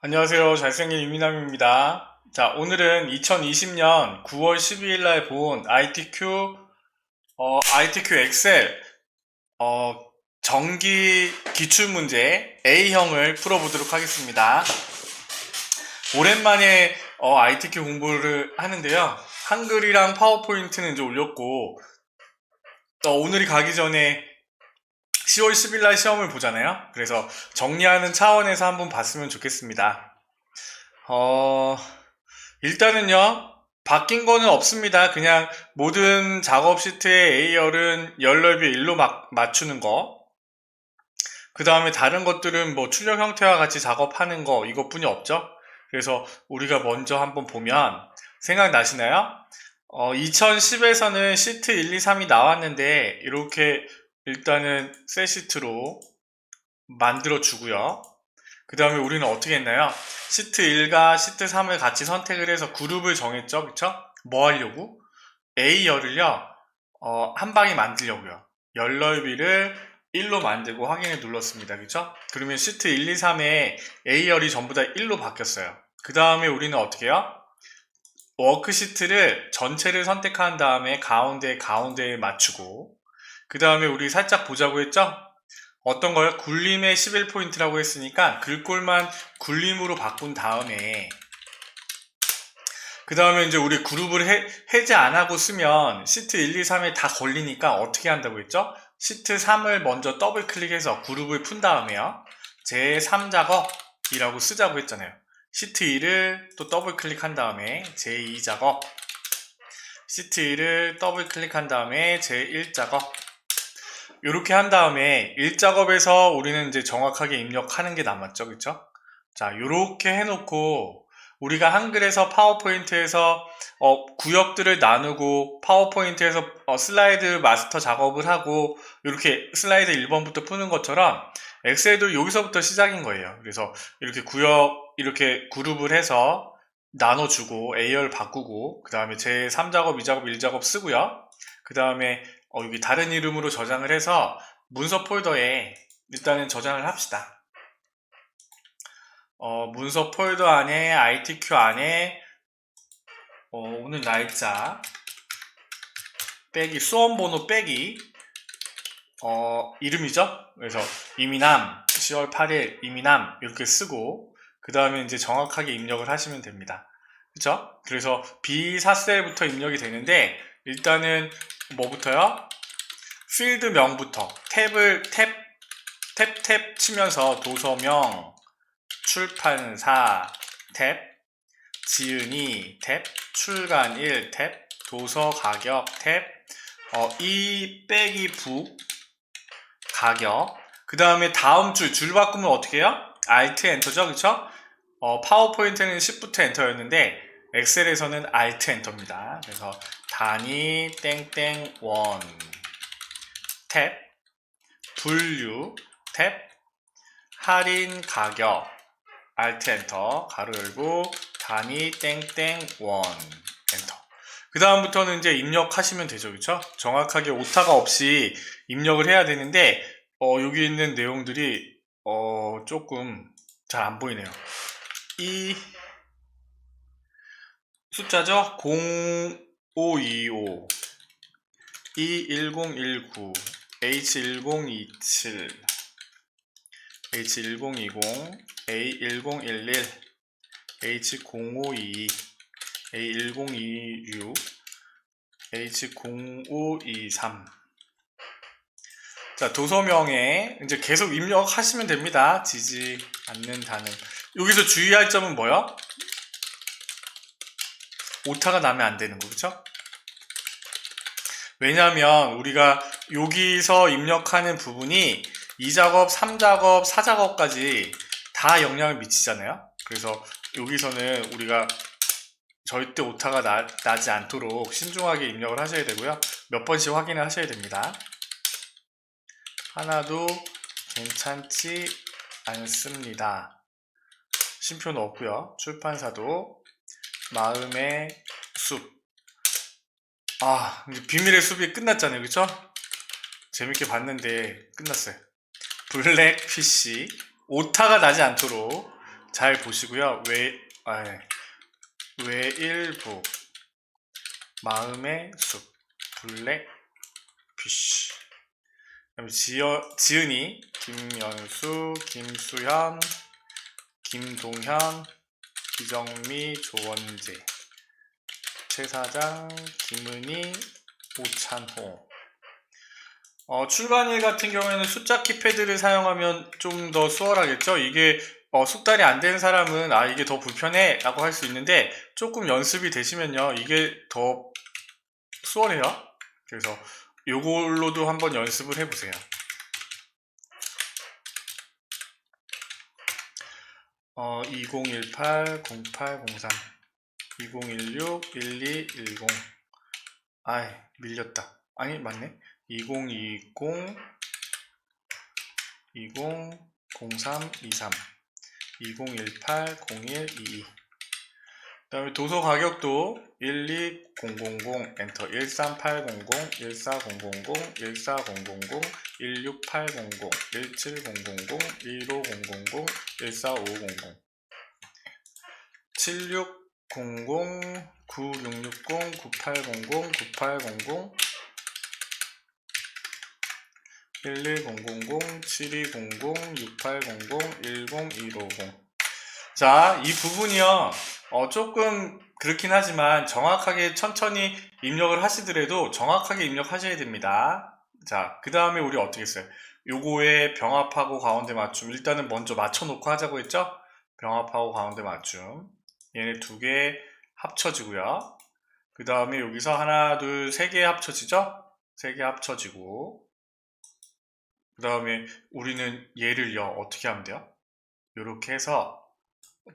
안녕하세요. 잘생긴 유미남입니다. 자, 오늘은 2020년 9월 12일 날 본 ITQ 엑셀, 어, 정기 기출문제 A형을 풀어보도록 하겠습니다. 오랜만에 ITQ 공부를 하는데요. 한글이랑 파워포인트는 이제 올렸고, 오늘이 가기 전에 10월 10일 날 시험을 보잖아요. 그래서 정리하는 차원에서 한번 봤으면 좋겠습니다. 어, 일단은요, 바뀐 거는 없습니다. 그냥 모든 작업 시트의 A열은 열 넓이 1로 맞추는 거. 그 다음에 다른 것들은 뭐 출력 형태와 같이 작업하는 거, 이것뿐이 없죠. 그래서 우리가 먼저 한번 보면, 생각나시나요? 2010에서는 시트 1, 2, 3이 나왔는데, 이렇게 일단은 새 시트로 만들어 주고요. 그 다음에 우리는 어떻게 했나요? 시트 1과 시트 3을 같이 선택을 해서 그룹을 정했죠. 그쵸? 뭐 하려고? A열을요, 한 방에 만들려고요. 열 넓이를 1로 만들고 확인을 눌렀습니다. 그쵸? 그러면 시트 1, 2, 3에 A열이 전부 다 1로 바뀌었어요. 그 다음에 우리는 어떻게 해요? 워크시트를 전체를 선택한 다음에 가운데에 맞추고, 그 다음에 우리 살짝 보자고 했죠? 어떤 거요? 굴림의 11포인트라고 했으니까 글꼴만 굴림으로 바꾼 다음에 그 다음에 이제 우리 그룹을 해제 안 하고 쓰면 시트 1, 2, 3에 다 걸리니까 어떻게 한다고 했죠? 시트 3을 먼저 더블 클릭해서 그룹을 푼 다음에요. 제3작업이라고 쓰자고 했잖아요. 시트 2를 또 더블 클릭한 다음에 제2작업, 시트 2를 더블 클릭한 다음에 제1작업, 이렇게 한 다음에 1작업에서 우리는 이제 정확하게 입력하는 게 남았죠. 그쵸? 자, 이렇게 해놓고 우리가 한글에서 파워포인트에서 구역들을 나누고 파워포인트에서 슬라이드 마스터 작업을 하고 이렇게 슬라이드 1번부터 푸는 것처럼 엑셀도 여기서부터 시작인 거예요. 그래서 이렇게 이렇게 그룹을 해서 나눠주고 A열 바꾸고 그 다음에 제3작업, 2작업, 1작업 쓰고요. 그 다음에 여기 다른 이름으로 저장을 해서 문서 폴더에 일단은 저장을 합시다. 문서 폴더 안에 ITQ 안에 오늘 날짜 빼기 수험 번호 빼기 이름이죠. 그래서 이민남 10월 8일 이민남 이렇게 쓰고 그 다음에 이제 정확하게 입력을 하시면 됩니다. 그쵸? 그래서 B4셀부터 입력이 되는데 일단은 뭐부터요? 필드명부터 탭 치면서 도서명, 출판사 탭, 지은이 탭, 출간일 탭, 도서 가격 탭, 이 빼기 부 가격. 그 다음에 다음 줄 바꾸면 어떻게 해요? Alt 엔터죠, 그쵸? 파워포인트는 Shift 엔터였는데 엑셀에서는 Alt 엔터입니다. 그래서 단위 땡땡 원 탭, 분류 탭, 할인 가격 Alt 엔터 가로 열고 단위 땡땡 원 엔터. 그 다음부터는 이제 입력하시면 되죠. 그쵸? 정확하게 오타가 없이 입력을 해야 되는데 여기 있는 내용들이 조금 잘 안 보이네요. 이 숫자죠? 0525 E1019 H1027 H1020 A1011 H0522 A1026 H0523. 자, 도서명에 이제 계속 입력하시면 됩니다. 지지 않는다는. 여기서 주의할 점은 뭐요? 오타가 나면 안 되는 거, 그쵸? 왜냐면 우리가 여기서 입력하는 부분이 2작업, 3작업, 4작업까지 다 영향을 미치잖아요. 그래서 여기서는 우리가 절대 오타가 나지 않도록 신중하게 입력을 하셔야 되고요. 몇 번씩 확인을 하셔야 됩니다. 하나도 괜찮지 않습니다. 쉼표 넣었고요. 출판사도 마음의 숲. 이제 비밀의 숲이 끝났잖아요. 그쵸? 재밌게 봤는데 끝났어요. 블랙 PC 오타가 나지 않도록 잘 보시고요. 외일부, 마음의 숲, 블랙 피쉬. 그다음에 지은이, 김연수, 김수현, 김동현, 기정미, 조원재, 최사장, 김은희, 오찬호. 출간일 같은 경우에는 숫자 키패드를 사용하면 좀 더 수월하겠죠? 이게 숙달이 안 된 사람은 이게 더 불편해 라고 할 수 있는데 조금 연습이 되시면요 이게 더 수월해요. 그래서 요걸로도 한번 연습을 해보세요. 2018-08-03 2016-1210 밀렸다. 아니 맞네. 2020 200323 2018-0122. 그 다음에 도서 가격도 12000 엔터 13800 14000 14000 16800 17000 15000 14500 7600 9660 9800 9800 11000 7200 6800 10150. 자, 이 부분이요 조금 그렇긴 하지만 정확하게 천천히 입력을 하시더라도 정확하게 입력하셔야 됩니다. 자, 그 다음에 우리 어떻게 했어요? 요거에 병합하고 가운데 맞춤 일단은 먼저 맞춰놓고 하자고 했죠? 병합하고 가운데 맞춤 얘네 두 개 합쳐지고요. 그 다음에 여기서 하나 둘 세 개 합쳐지죠? 세 개 합쳐지고 그 다음에 우리는 얘를요 어떻게 하면 돼요? 이렇게 해서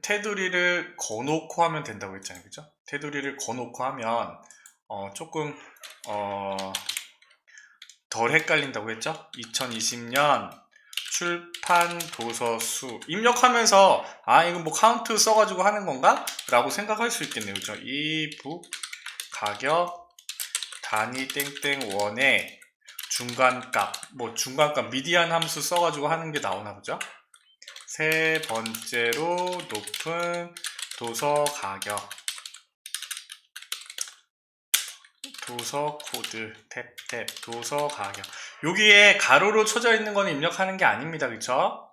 테두리를 거놓고 하면 된다고 했잖아요. 그죠? 테두리를 거놓고 하면 조금 덜 헷갈린다고 했죠? 2020년 출판 도서 수 입력하면서 이건 뭐 카운트 써가지고 하는 건가? 라고 생각할 수 있겠네요. 그죠? 이 북 가격 단위 땡땡 원의 중간값 중간값 미디안 함수 써가지고 하는 게 나오나 보죠? 세 번째로 높은 도서 가격 도서 코드 탭 도서 가격 여기에 가로로 쳐져 있는 거는 입력하는 게 아닙니다. 그쵸?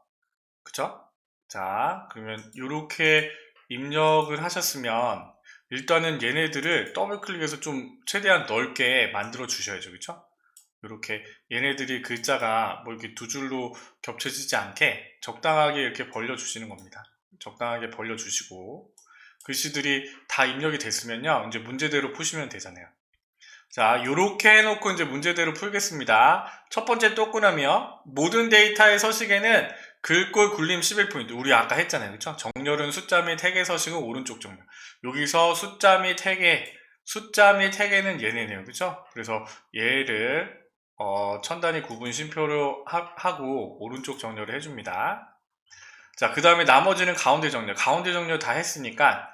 그쵸? 자 그러면 이렇게 입력을 하셨으면 일단은 얘네들을 더블 클릭해서 좀 최대한 넓게 만들어 주셔야죠. 그쵸? 이렇게 얘네들이 글자가 뭐 이렇게 두 줄로 겹쳐지지 않게 적당하게 이렇게 벌려 주시는 겁니다. 적당하게 벌려 주시고 글씨들이 다 입력이 됐으면요 이제 문제대로 푸시면 되잖아요. 자 요렇게 해놓고 이제 문제대로 풀겠습니다. 첫 번째 동그라미요. 모든 데이터의 서식에는 글꼴 굴림 11포인트 우리 아까 했잖아요. 그쵸? 정렬은 숫자 및 태계 서식은 오른쪽 정렬. 여기서 숫자 및 태계는 얘네네요. 그쵸? 그래서 얘를 천단위 구분 쉼표로 하고 오른쪽 정렬을 해줍니다. 자, 그 다음에 나머지는 가운데 정렬 다 했으니까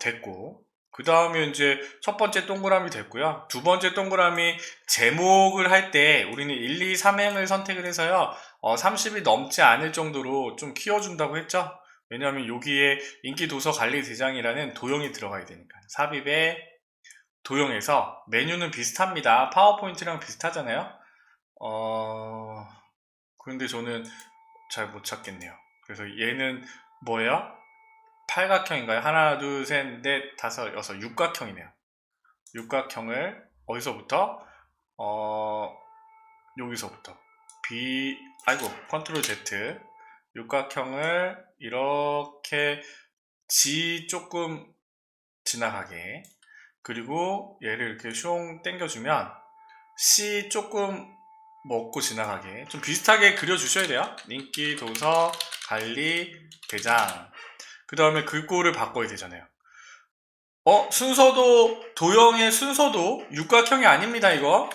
됐고 그 다음에 이제 첫 번째 동그라미 됐고요. 두 번째 동그라미 제목을 할 때 우리는 1, 2, 3행을 선택을 해서요 30이 넘지 않을 정도로 좀 키워준다고 했죠. 왜냐하면 여기에 인기도서관리대장이라는 도형이 들어가야 되니까 삽입에 도형에서 메뉴는 비슷합니다. 파워포인트랑 비슷하잖아요. 그런데 저는 잘 못 찾겠네요. 그래서 얘는 뭐예요? 팔각형인가요? 하나, 둘, 셋, 넷, 다섯, 여섯, 육각형이네요. 육각형을 어디서부터? 여기서부터 컨트롤 Z 육각형을 이렇게 조금 지나가게 그리고 얘를 이렇게 숑 당겨주면 C 조금 먹고 지나가게 좀 비슷하게 그려주셔야 돼요. 인기 도서 관리 대장 그 다음에 글꼴을 바꿔야 되잖아요. 순서도 도형의 순서도 육각형이 아닙니다. 이거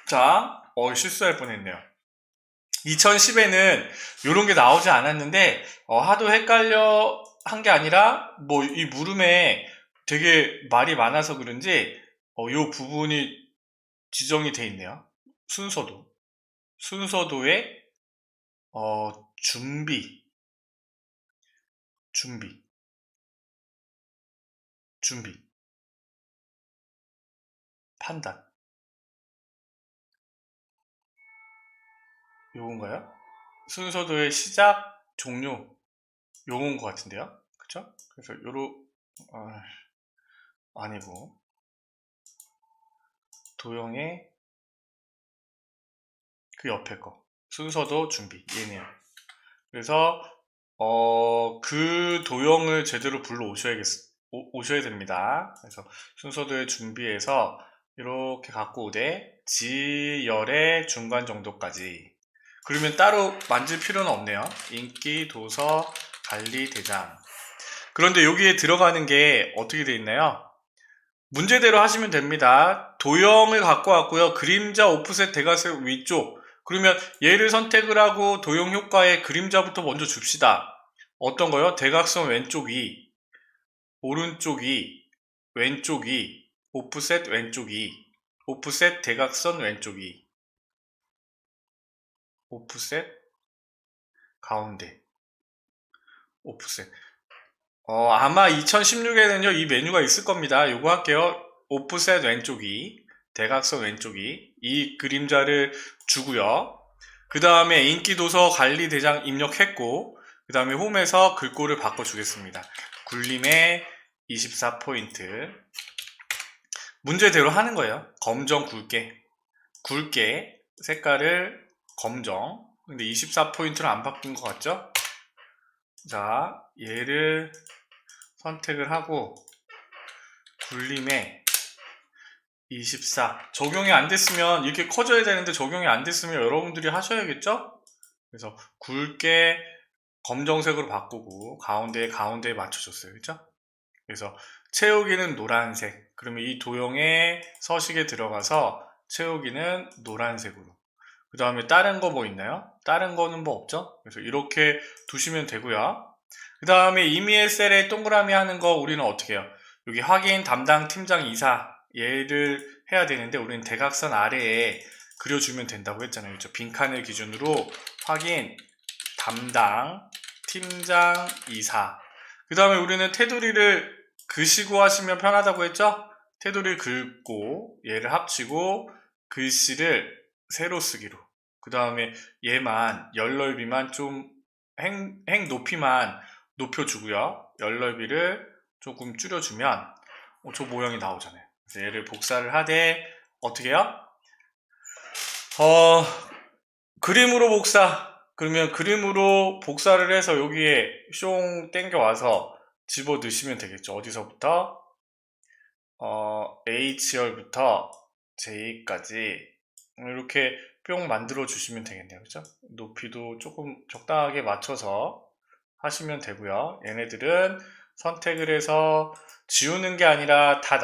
자 실수할 뻔했네요. 2010에는 이런 게 나오지 않았는데 하도 헷갈려 한 게 아니라 뭐 이 물음에 되게 말이 많아서 그런지 이 부분이 지정이 돼 있네요. 순서도의 준비 준비, 판단. 요건가요? 순서도의 시작, 종료. 요건 것 같은데요? 그쵸? 그래서 아니고, 도형의 그 옆에 거. 순서도 준비. 얘네요. 그래서, 그 도형을 제대로 오셔야 됩니다. 그래서 순서도의 준비해서 이렇게 갖고 오되, 지열의 중간 정도까지. 그러면 따로 만질 필요는 없네요. 인기, 도서, 관리, 대장. 그런데 여기에 들어가는 게 어떻게 돼 있나요? 문제대로 하시면 됩니다. 도형을 갖고 왔고요. 그림자, 오프셋, 대각선 위쪽. 그러면 얘를 선택을 하고 도형 효과에 그림자부터 먼저 줍시다. 어떤 거요? 대각선 왼쪽 위, 오른쪽 위, 왼쪽 위, 오프셋 왼쪽 위, 오프셋 대각선 왼쪽 위, 오프셋 가운데, 오프셋. 아마 2016에는요, 이 메뉴가 있을 겁니다. 요거 할게요. 오프셋 왼쪽이, 대각선 왼쪽이, 이 그림자를 주고요. 그 다음에 인기도서 관리 대장 입력했고, 그 다음에 홈에서 글꼴을 바꿔주겠습니다. 굴림에 24포인트. 문제대로 하는 거예요. 검정 굵게, 색깔을 검정. 근데 24포인트로 안 바뀐 것 같죠? 자, 얘를 선택을 하고 굴림에 24 적용이 안 됐으면 이렇게 커져야 되는데 적용이 안 됐으면 여러분들이 하셔야겠죠? 그래서 굵게 검정색으로 바꾸고 가운데에 맞춰줬어요. 그죠? 그래서 채우기는 노란색. 그러면 이 도형의 서식에 들어가서 채우기는 노란색으로. 그 다음에 다른 거 뭐 있나요? 다른 거는 뭐 없죠? 그래서 이렇게 두시면 되고요. 그 다음에 임의의 셀에 동그라미 하는 거 우리는 어떻게 해요? 여기 확인 담당 팀장 이사 얘를 해야 되는데 우리는 대각선 아래에 그려주면 된다고 했잖아요. 그렇죠? 빈칸을 기준으로 확인 담당 팀장 이사. 그 다음에 우리는 테두리를 그시고 하시면 편하다고 했죠? 테두리를 긁고 얘를 합치고 글씨를 세로 쓰기로. 그 다음에 얘만 열넓이만 좀 행 높이만 높여주고요. 열넓이를 조금 줄여주면 저 모양이 나오잖아요. 그래서 얘를 복사를 하되 어떻게 해요? 그림으로 복사. 그러면 그림으로 복사를 해서 여기에 숑 땡겨와서 집어 넣으시면 되겠죠. 어디서부터? H열부터 J까지 이렇게 뿅 만들어 주시면 되겠네요. 그죠? 높이도 조금 적당하게 맞춰서 하시면 되고요. 얘네들은 선택을 해서 지우는 게 아니라 다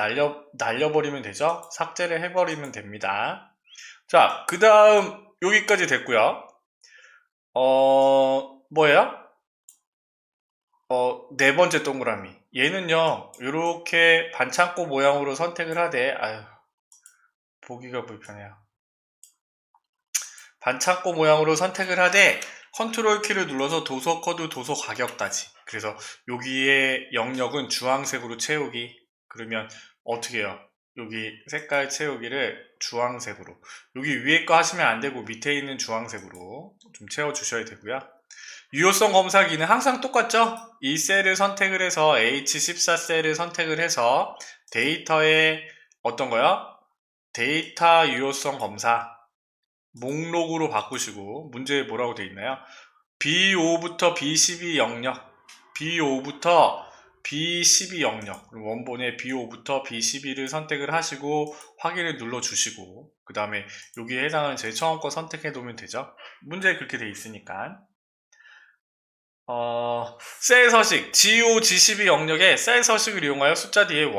날려버리면 되죠. 삭제를 해버리면 됩니다. 자, 그 다음 여기까지 됐고요. 뭐예요? 네 번째 동그라미. 얘는요, 이렇게 반창고 모양으로 선택을 하되, 아유, 보기가 불편해요. 반창고 모양으로 선택을 하되, 컨트롤 키를 눌러서 도서 코드, 도서 가격까지. 그래서 여기에 영역은 주황색으로 채우기. 그러면 어떻게 해요? 여기 색깔 채우기를 주황색으로. 여기 위에 거 하시면 안 되고 밑에 있는 주황색으로 좀 채워주셔야 되고요. 유효성 검사기는 항상 똑같죠? 이 셀을 선택을 해서 H14 셀을 선택을 해서 데이터에 어떤 거요? 데이터 유효성 검사 목록으로 바꾸시고 문제에 뭐라고 되어 있나요? B5부터 B12 영역 B5부터 B12 영역 원본의 B5부터 B12를 선택을 하시고 확인을 눌러주시고 그 다음에 여기에 해당하는 제일 처음 거 선택해 놓으면 되죠. 문제에 그렇게 되어 있으니까 셀 서식 G5, G12 영역에 셀 서식을 이용하여 숫자 뒤에 1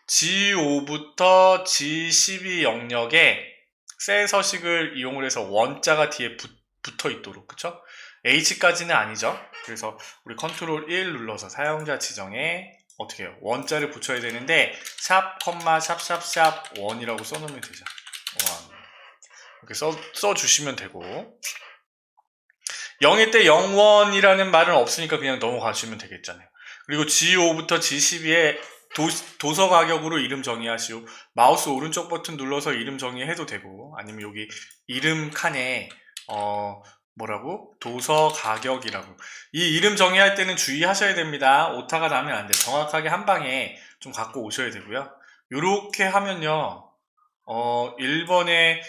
G5부터 G12 영역에 셀 서식을 이용을 해서 원자가 뒤에 붙어 있도록 그쵸? H까지는 아니죠. 그래서 우리 컨트롤 1 눌러서 사용자 지정에 어떻게 해요? 원자를 붙여야 되는데 샵, 샵샵샵 1이라고 써놓으면 되죠. 1 이렇게 써주시면 되고 0일 때 0원이라는 말은 없으니까 그냥 넘어가시면 되겠잖아요. 그리고 G5부터 G12에 도서 가격으로 이름 정의하시오. 마우스 오른쪽 버튼 눌러서 이름 정의해도 되고, 아니면 여기 이름 칸에 뭐라고? 도서 가격이라고. 이 이름 정의할 때는 주의하셔야 됩니다. 오타가 나면 안 돼요. 정확하게 한 방에 좀 갖고 오셔야 되고요. 요렇게 하면요. 1번에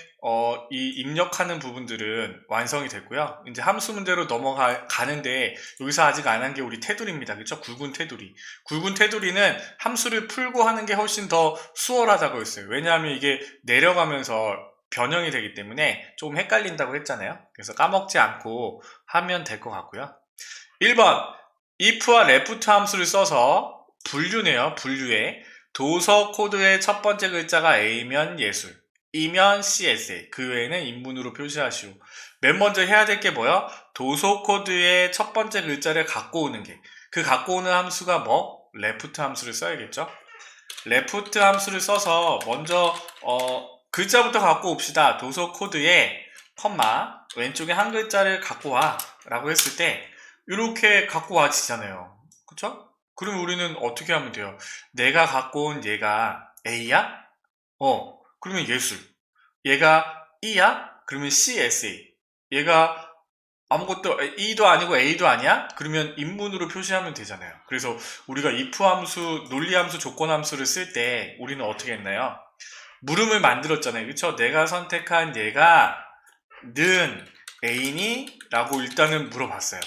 이 입력하는 부분들은 완성이 됐고요. 이제 함수 문제로 넘어가는데 여기서 아직 안 한 게 우리 테두리입니다. 그렇죠? 굵은 테두리. 굵은 테두리는 함수를 풀고 하는 게 훨씬 더 수월하다고 했어요. 왜냐하면 이게 내려가면서 변형이 되기 때문에 조금 헷갈린다고 했잖아요. 그래서 까먹지 않고 하면 될 것 같고요. 1번 if와 left 함수를 써서 분류네요. 분류에 도서 코드의 첫 번째 글자가 A면 예술, E면 CSA, 그 외에는 인문으로 표시하시오. 맨 먼저 해야 될 게 뭐야? 도서 코드의 첫 번째 글자를 갖고 오는 게, 그 갖고 오는 함수가 뭐? left 함수를 써야겠죠? left 함수를 써서 먼저 글자부터 갖고 옵시다. 도서 코드에 컴마 왼쪽에 한 글자를 갖고 와 라고 했을 때 이렇게 갖고 와지잖아요. 그쵸? 그럼 우리는 어떻게 하면 돼요? 내가 갖고 온 얘가 A야? 그러면 예술. 얘가 E야? 그러면 CSA. 얘가 아무것도 E도 아니고 A도 아니야? 그러면 인문으로 표시하면 되잖아요. 그래서 우리가 if 함수, 논리 함수, 조건 함수를 쓸 때 우리는 어떻게 했나요? 물음을 만들었잖아요. 그쵸? 내가 선택한 얘가 는 A니? 라고 일단은 물어봤어요.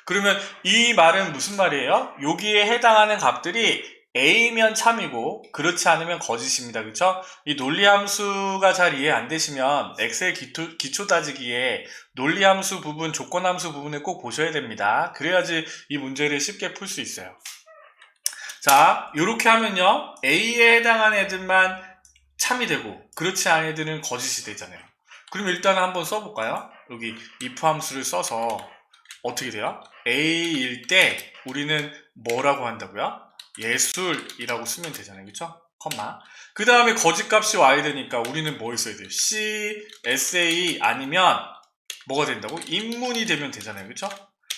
그러면 이 말은 무슨 말이에요? 여기에 해당하는 값들이 A면 참이고 그렇지 않으면 거짓입니다. 그쵸? 이 논리함수가 잘 이해 안 되시면 엑셀 기초 따지기에 논리함수 부분, 조건함수 부분을 꼭 보셔야 됩니다. 그래야지 이 문제를 쉽게 풀 수 있어요. 자, 이렇게 하면요. A에 해당하는 애들만 참이 되고 그렇지 않은 애들은 거짓이 되잖아요. 그럼 일단 한번 써볼까요? 여기 if 함수를 써서 어떻게 돼요? A일 때 우리는 뭐라고 한다고요? 예술이라고 쓰면 되잖아요. 그쵸? 컴마. 그 다음에 거짓값이 와야 되니까 우리는 뭐 써야 돼요? C, SA 아니면 뭐가 된다고? 인문이 되면 되잖아요. 그쵸?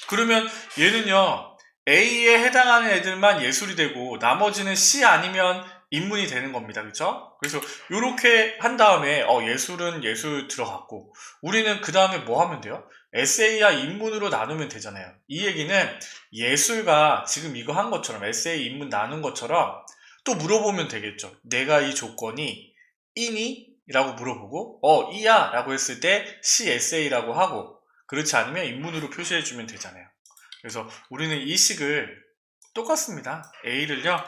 그러면 얘는요. A에 해당하는 애들만 예술이 되고 나머지는 C 아니면 인문이 되는 겁니다. 그쵸? 그래서 이렇게 한 다음에 예술은 예술 들어갔고 우리는 그 다음에 뭐 하면 돼요? 에세이와 인문으로 나누면 되잖아요. 이 얘기는 예술가 지금 이거 한 것처럼 에세이, 인문 나눈 것처럼 또 물어보면 되겠죠. 내가 이 조건이 이니? 라고 물어보고 이야 라고 했을 때 C 에세이라고 하고 그렇지 않으면 인문으로 표시해주면 되잖아요. 그래서 우리는 이 식을 똑같습니다. A를요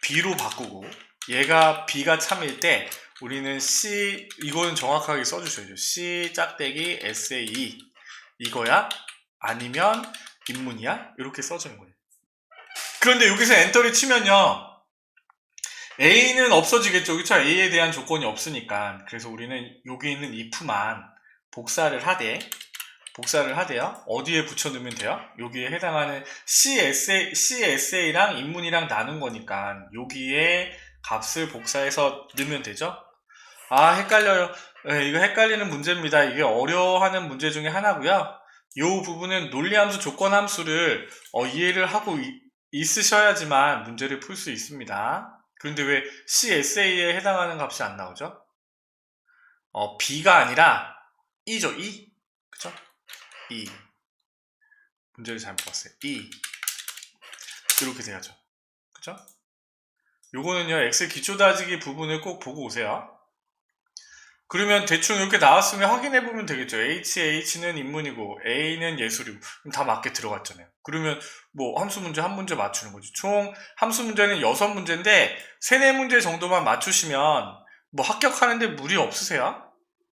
B로 바꾸고 얘가 B가 참일 때 우리는 C 이거는 정확하게 써주셔야죠. C 짝대기 SA 이거야? 아니면 인문이야? 이렇게 써주는 거예요. 그런데 여기서 엔터를 치면요 A는 없어지겠죠. 그쵸? A에 대한 조건이 없으니까. 그래서 우리는 여기 있는 if만 복사를 하되요. 어디에 붙여넣으면 돼요? 여기에 해당하는 CSA랑 인문이랑 나눈 거니까 여기에 값을 복사해서 넣으면 되죠? 아, 헷갈려요. 네, 이거 헷갈리는 문제입니다. 이게 어려워하는 문제 중에 하나고요. 이 부분은 논리함수, 조건함수를 이해를 하고 있으셔야지만 문제를 풀 수 있습니다. 그런데 왜 CSA에 해당하는 값이 안 나오죠? B가 아니라 E죠, E. 그쵸? E. 문제를 잘못 봤어요. E. 이렇게 돼야죠. 그쵸? 요거는요, 엑셀 기초 다지기 부분을 꼭 보고 오세요. 그러면 대충 이렇게 나왔으면 확인해보면 되겠죠. H는 인문이고 A는 예술이고 그럼 다 맞게 들어갔잖아요. 그러면 뭐 함수 문제 한 문제 맞추는 거지. 총 함수 문제는 6문제인데 3, 4문제 정도만 맞추시면 뭐 합격하는데 무리 없으세요?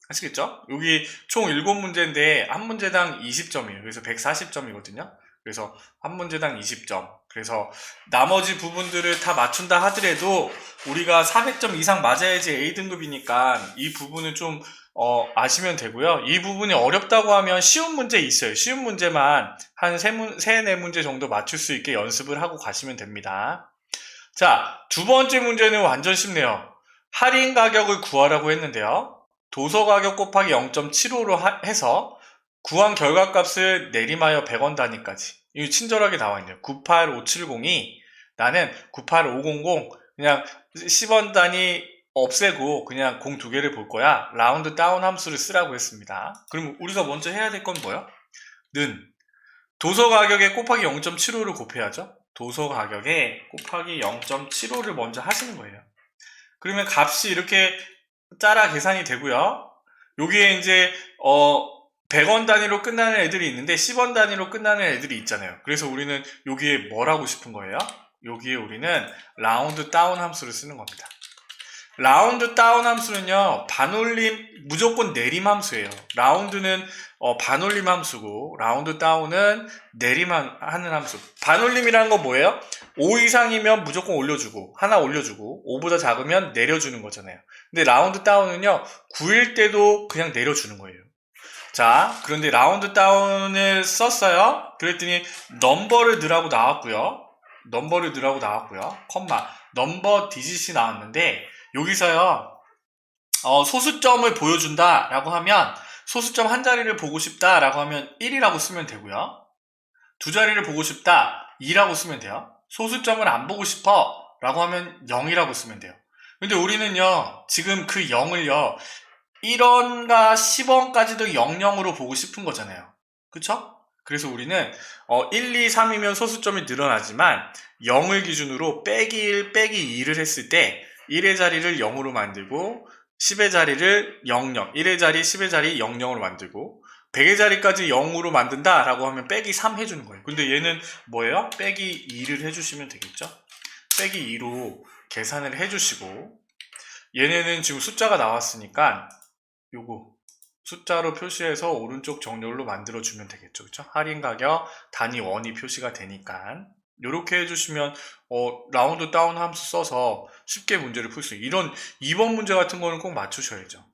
아시겠죠? 여기 총 7문제인데 한 문제당 20점이에요. 그래서 140점이거든요. 그래서 한 문제당 20점. 그래서 나머지 부분들을 다 맞춘다 하더라도 우리가 400점 이상 맞아야지 A등급이니까 이 부분은 좀 아시면 되고요. 이 부분이 어렵다고 하면 쉬운 문제 있어요. 쉬운 문제만 한 3, 4문제 정도 맞출 수 있게 연습을 하고 가시면 됩니다. 자, 두 번째 문제는 완전 쉽네요. 할인 가격을 구하라고 했는데요. 도서 가격 곱하기 0.75로 해서 구한 결과값을 내림하여 100원 단위까지. 이거 친절하게 나와 있네요. 98570이 나는 98500 그냥 10원 단위 없애고 그냥 공 두 개를 볼 거야. 라운드 다운 함수를 쓰라고 했습니다. 그럼 우리가 먼저 해야 될 건 뭐야? 는 도서 가격에 곱하기 0.75를 곱해야죠. 도서 가격에 곱하기 0.75를 먼저 하시는 거예요. 그러면 값이 이렇게 짜라 계산이 되고요. 여기에 이제 100원 단위로 끝나는 애들이 있는데 10원 단위로 끝나는 애들이 있잖아요. 그래서 우리는 여기에 뭘 하고 싶은 거예요? 여기에 우리는 라운드 다운 함수를 쓰는 겁니다. 라운드 다운 함수는요, 반올림, 무조건 내림 함수예요. 라운드는 반올림 함수고, 라운드 다운은 내림하는 함수. 반올림이라는 건 뭐예요? 5 이상이면 무조건 올려주고, 하나 올려주고, 5보다 작으면 내려주는 거잖아요. 근데 라운드 다운은요, 9일 때도 그냥 내려주는 거예요. 자, 그런데 라운드 다운을 썼어요. 그랬더니 넘버를 넣으라고 나왔고요. 넘버를 넣으라고 나왔고요. 컴마, 넘버 디짓이 나왔는데, 여기서요, 소수점을 보여준다 라고 하면, 소수점 한 자리를 보고 싶다 라고 하면 1이라고 쓰면 되고요. 두 자리를 보고 싶다 2라고 쓰면 돼요. 소수점을 안 보고 싶어 라고 하면 0이라고 쓰면 돼요. 근데 우리는요, 지금 그 0을요, 1원과 10원까지도 00으로 보고 싶은 거잖아요. 그쵸? 그래서 우리는 1, 2, 3이면 소수점이 늘어나지만 0을 기준으로 빼기 1, 빼기 2를 했을 때 1의 자리를 0으로 만들고 10의 자리를 00, 1의 자리, 10의 자리 00으로 만들고 100의 자리까지 0으로 만든다 라고 하면 빼기 3 해주는 거예요. 근데 얘는 뭐예요? 빼기 2를 해주시면 되겠죠? 빼기 2로 계산을 해주시고 얘네는 지금 숫자가 나왔으니까 요거 숫자로 표시해서 오른쪽 정렬로 만들어주면 되겠죠. 그쵸? 할인 가격 단위 원이 표시가 되니까 이렇게 해주시면 라운드 다운 함수 써서 쉽게 문제를 풀 수 있어요. 이런 2번 문제 같은 거는 꼭 맞추셔야죠.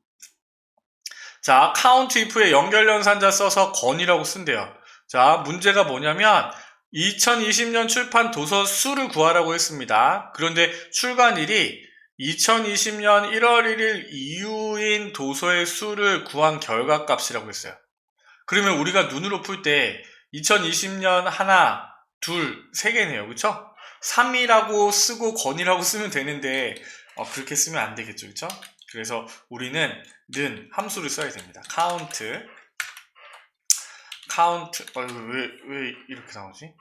자, count if에 연결연산자 써서 건이라고 쓴대요. 자, 문제가 뭐냐면 2020년 출판 도서 수를 구하라고 했습니다. 그런데 출간일이 2020년 1월 1일 이후인 도서의 수를 구한 결과값이라고 했어요. 그러면 우리가 눈으로 풀 때 2020년 하나, 둘, 세 개네요. 그쵸? 3이라고 쓰고 건이라고 쓰면 되는데 그렇게 쓰면 안 되겠죠. 그쵸? 그래서 우리는 는 함수를 써야 됩니다. count 왜 이렇게 나오지?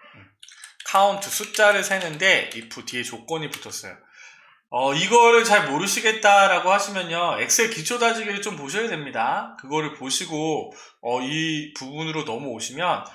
count 숫자를 세는데 if 뒤에 조건이 붙었어요. 이거를 잘 모르시겠다라고 하시면요, 엑셀 기초 다지기를 좀 보셔야 됩니다. 그거를 보시고 이 부분으로 넘어오시면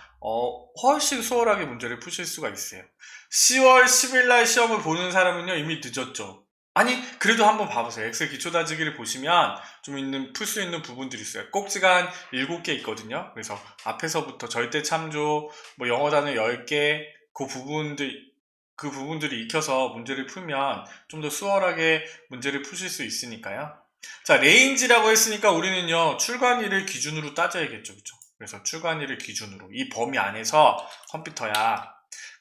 훨씬 수월하게 문제를 푸실 수가 있어요. 10월 10일 날 시험을 보는 사람은요 이미 늦었죠. 아니 그래도 한번 봐보세요. 엑셀 기초 다지기를 보시면 좀 풀 수 있는 부분들이 있어요. 꼭지가 한 7개 있거든요. 그래서 앞에서부터 절대 참조, 뭐 영어 단어 10개, 그 부분들이 익혀서 문제를 풀면 좀 더 수월하게 문제를 푸실 수 있으니까요. 자, 레인지라고 했으니까 우리는요, 출간일을 기준으로 따져야겠죠. 그쵸? 그래서 출간일을 기준으로 이 범위 안에서 컴퓨터야,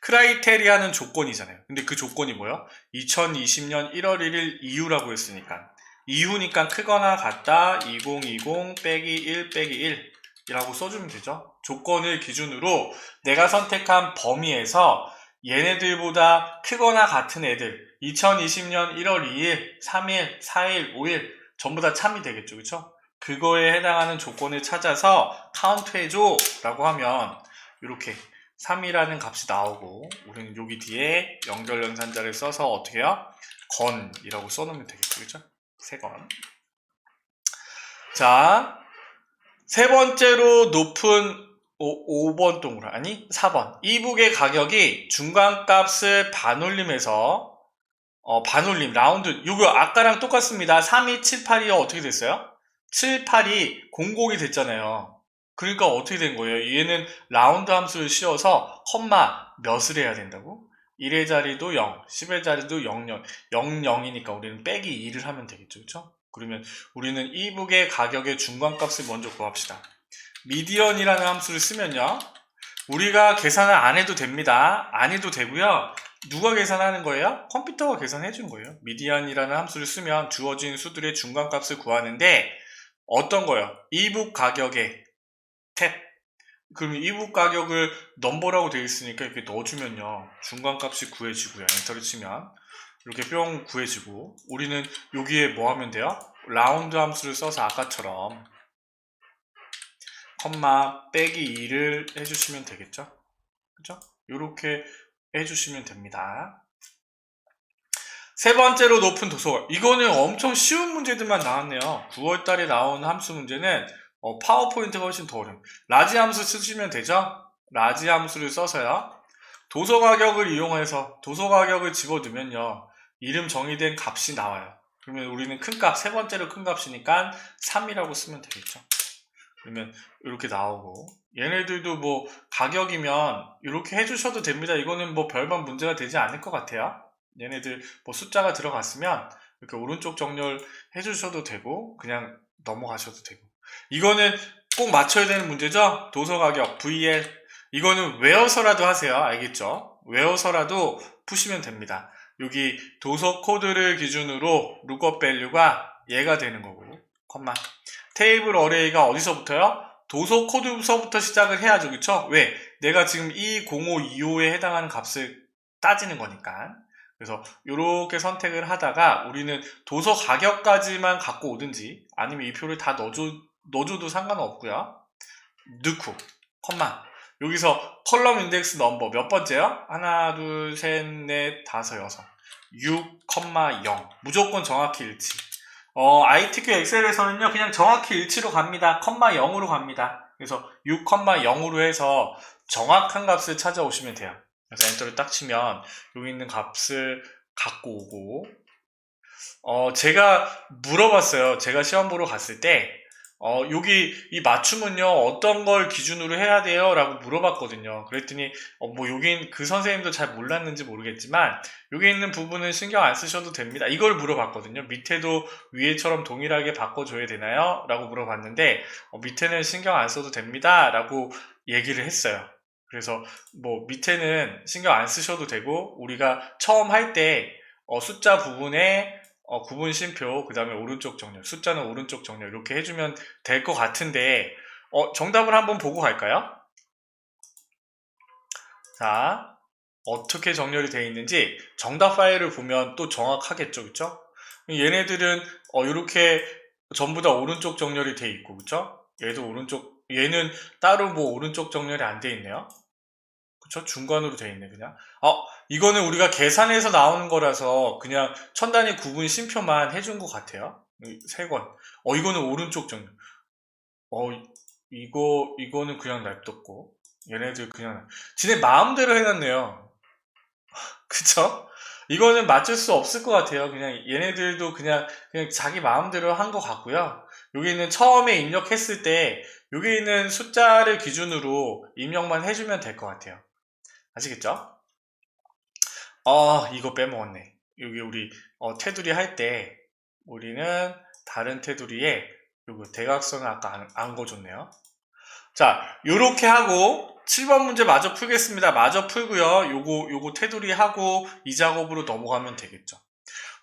크라이테리아는 조건이잖아요. 근데 그 조건이 뭐예요? 2020년 1월 1일 이후라고 했으니까 이후니까 크거나 같다 2020 빼기 1 빼기 1 이라고 써주면 되죠. 조건을 기준으로 내가 선택한 범위에서 얘네들보다 크거나 같은 애들 2020년 1월 2일, 3일, 4일, 5일 전부 다 참이 되겠죠. 그쵸? 그거에 해당하는 조건을 찾아서 카운트 해줘 라고 하면 이렇게 3이라는 값이 나오고 우리는 여기 뒤에 연결연산자를 써서 어떻게 해요? 건이라고 써놓으면 되겠죠. 그쵸? 3건. 자, 세 번째로 높은 5번 동그라 아니 4번 이북의 가격이 중간값을 반올림해서 반올림 라운드 이거 아까랑 똑같습니다. 3이 7, 8이요 어떻게 됐어요? 7, 8이 공곡이 됐잖아요. 그러니까 어떻게 된 거예요? 얘는 라운드 함수를 씌워서 컴마 몇을 해야 된다고? 1의 자리도 0, 10의 자리도 0, 0, 0, 0이니까 우리는 빼기 2를 하면 되겠죠. 그렇죠? 그러면 우리는 이북의 가격의 중간값을 먼저 구합시다. 미디언이라는 함수를 쓰면요, 우리가 계산을 안 해도 됩니다. 안 해도 되고요. 누가 계산하는 거예요? 컴퓨터가 계산해 준 거예요. 미디언이라는 함수를 쓰면 주어진 수들의 중간값을 구하는데 어떤 거요? 이북 가격의 탭 그러면 이북 가격을 넘버라고 되어 있으니까 이렇게 넣어주면요. 중간값이 구해지고요. 엔터를 치면 이렇게 뿅 구해지고, 우리는 여기에 뭐 하면 돼요? 라운드 함수를 써서 아까처럼 컴마 빼기 2를 해주시면 되겠죠? 그죠? 이렇게 해주시면 됩니다. 세 번째로 높은 도서. 이거는 엄청 쉬운 문제들만 나왔네요. 9월달에 나온 함수 문제는 파워포인트가 훨씬 더 어려워요. 라지 함수 쓰시면 되죠? 라지 함수를 써서요. 도서 가격을 이용해서 도서 가격을 집어넣으면요. 이름 정의된 값이 나와요. 그러면 우리는 큰 값, 세 번째로 큰 값이니까 3이라고 쓰면 되겠죠. 그러면 이렇게 나오고, 얘네들도 뭐 가격이면 이렇게 해주셔도 됩니다. 이거는 뭐 별반 문제가 되지 않을 것 같아요. 얘네들 뭐 숫자가 들어갔으면 이렇게 오른쪽 정렬 해주셔도 되고 그냥 넘어가셔도 되고, 이거는 꼭 맞춰야 되는 문제죠. 도서 가격 VL, 이거는 외워서라도 하세요. 알겠죠? 외워서라도 푸시면 됩니다. 여기 도서 코드를 기준으로 룩업 밸류가 얘가 되는 거고, 컴마 테이블 어레이가 어디서부터요? 도서 코드서부터 시작을 해야죠. 그쵸? 왜? 내가 지금 이 0525에 해당하는 값을 따지는 거니까. 그래서 이렇게 선택을 하다가 우리는 도서 가격까지만 갖고 오든지 아니면 이 표를 다 넣어줘도 상관없고요. 넣고 컴마 여기서 컬럼 인덱스 넘버 몇 번째요? 하나, 둘, 셋, 넷, 다섯, 여섯 6,0 무조건 정확히 일치. ITQ 엑셀에서는요 그냥 정확히 일치로 갑니다. 컴마 0으로 갑니다. 그래서 6,0으로 해서 정확한 값을 찾아오시면 돼요. 그래서 엔터를 딱 치면 여기 있는 값을 갖고 오고, 제가 물어봤어요. 제가 시험 보러 갔을 때 여기 이 맞춤은요 어떤 걸 기준으로 해야 돼요? 라고 물어봤거든요. 그랬더니 뭐 여긴 그 선생님도 잘 몰랐는지 모르겠지만 여기 있는 부분은 신경 안 쓰셔도 됩니다. 이걸 물어봤거든요. 밑에도 위에처럼 동일하게 바꿔줘야 되나요? 라고 물어봤는데 밑에는 신경 안 써도 됩니다. 라고 얘기를 했어요. 그래서 뭐 밑에는 신경 안 쓰셔도 되고, 우리가 처음 할 때 숫자 부분에 구분 쉼표, 그 다음에 오른쪽 정렬, 숫자는 오른쪽 정렬 이렇게 해주면 될 것 같은데 정답을 한번 보고 갈까요? 자, 어떻게 정렬이 되어 있는지 정답 파일을 보면 또 정확하겠죠, 그쵸? 얘네들은 이렇게 전부 다 오른쪽 정렬이 되어 있고, 그쵸? 얘도 오른쪽, 얘는 따로 뭐 오른쪽 정렬이 안 되어 있네요. 그쵸? 중간으로 되어 있네, 그냥. 이거는 우리가 계산해서 나오는 거라서 그냥 천 단위 구분 쉼표만 해준 것 같아요. 세 권. 이거는 오른쪽 정렬. 이거는 그냥 냅뒀고. 얘네들 그냥, 지네 마음대로 해놨네요. 그쵸? 이거는 맞출 수 없을 것 같아요. 그냥 얘네들도 그냥 자기 마음대로 한 것 같고요. 여기는 처음에 입력했을 때 여기 있는 숫자를 기준으로 입력만 해주면 될 것 같아요. 아시겠죠? 이거 빼먹었네. 여기 우리 테두리 할 때 우리는 다른 테두리에 요거 대각선을 아까 안 그어줬네요. 자, 요렇게 하고 7번 문제 마저 풀겠습니다. 마저 풀고요. 요거 테두리 하고 이 작업으로 넘어가면 되겠죠.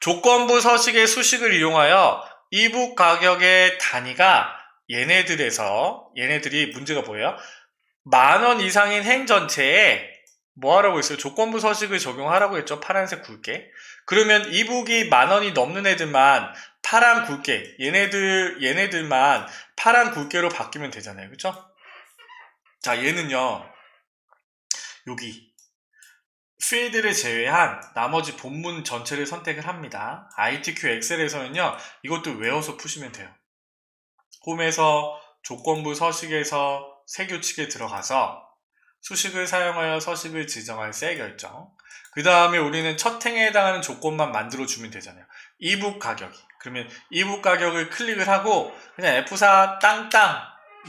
조건부 서식의 수식을 이용하여 이북 가격의 단위가 얘네들이 문제가 뭐예요? 10,000원 이상인 행 전체에 뭐 하라고 했어요? 조건부 서식을 적용하라고 했죠. 파란색 굵게. 그러면 이북이 10,000원이 넘는 애들만 파란 굵게, 얘네들만 파란 굵게로 바뀌면 되잖아요. 그쵸? 자, 얘는요, 여기 필드를 제외한 나머지 본문 전체를 선택을 합니다. ITQ 엑셀에서는요, 이것도 외워서 푸시면 돼요. 홈에서 조건부 서식에서 새 규칙에 들어가서 수식을 사용하여 서식을 지정할 셀 결정. 그 다음에 우리는 첫 행에 해당하는 조건만 만들어주면 되잖아요. 이북 가격이. 그러면 이북 가격을 클릭을 하고 그냥 F4 땅땅